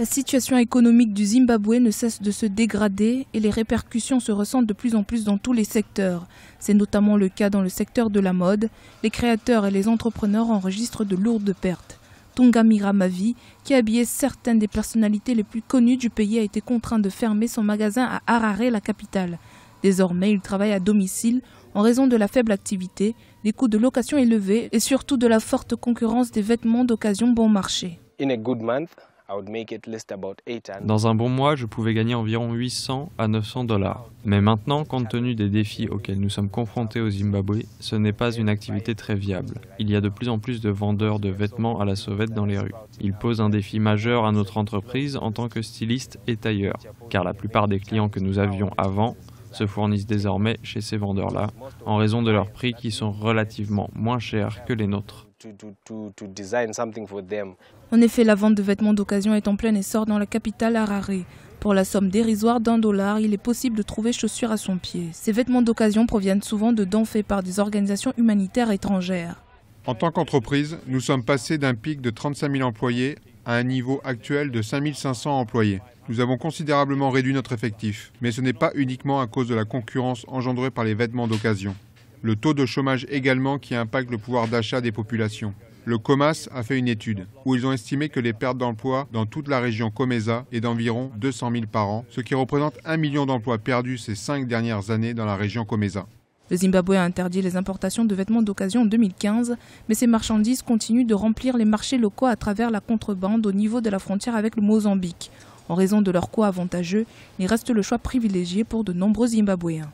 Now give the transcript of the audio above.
La situation économique du Zimbabwe ne cesse de se dégrader et les répercussions se ressentent de plus en plus dans tous les secteurs. C'est notamment le cas dans le secteur de la mode. Les créateurs et les entrepreneurs enregistrent de lourdes pertes. Tungamira Mavi, qui habillait certaines des personnalités les plus connues du pays, a été contraint de fermer son magasin à Harare, la capitale. Désormais, il travaille à domicile en raison de la faible activité, des coûts de location élevés et surtout de la forte concurrence des vêtements d'occasion bon marché. Dans un bon mois, je pouvais gagner environ 800 à 900 $. Mais maintenant, compte tenu des défis auxquels nous sommes confrontés au Zimbabwe, ce n'est pas une activité très viable. Il y a de plus en plus de vendeurs de vêtements à la sauvette dans les rues. Ils posent un défi majeur à notre entreprise en tant que styliste et tailleur, car la plupart des clients que nous avions avant se fournissent désormais chez ces vendeurs-là, en raison de leurs prix qui sont relativement moins chers que les nôtres. En effet, la vente de vêtements d'occasion est en plein essor dans la capitale Harare. Pour la somme dérisoire d'$1, il est possible de trouver chaussures à son pied. Ces vêtements d'occasion proviennent souvent de dons faits par des organisations humanitaires étrangères. En tant qu'entreprise, nous sommes passés d'un pic de 35 000 employés à un niveau actuel de 5 500 employés. Nous avons considérablement réduit notre effectif, mais ce n'est pas uniquement à cause de la concurrence engendrée par les vêtements d'occasion. Le taux de chômage également qui impacte le pouvoir d'achat des populations. Le COMAS a fait une étude où ils ont estimé que les pertes d'emplois dans toute la région Comesa est d'environ 200 000 par an, ce qui représente 1 million d'emplois perdus ces 5 dernières années dans la région Comesa. Le Zimbabwe a interdit les importations de vêtements d'occasion en 2015, mais ces marchandises continuent de remplir les marchés locaux à travers la contrebande au niveau de la frontière avec le Mozambique. En raison de leur coût avantageux, il reste le choix privilégié pour de nombreux Zimbabwéens.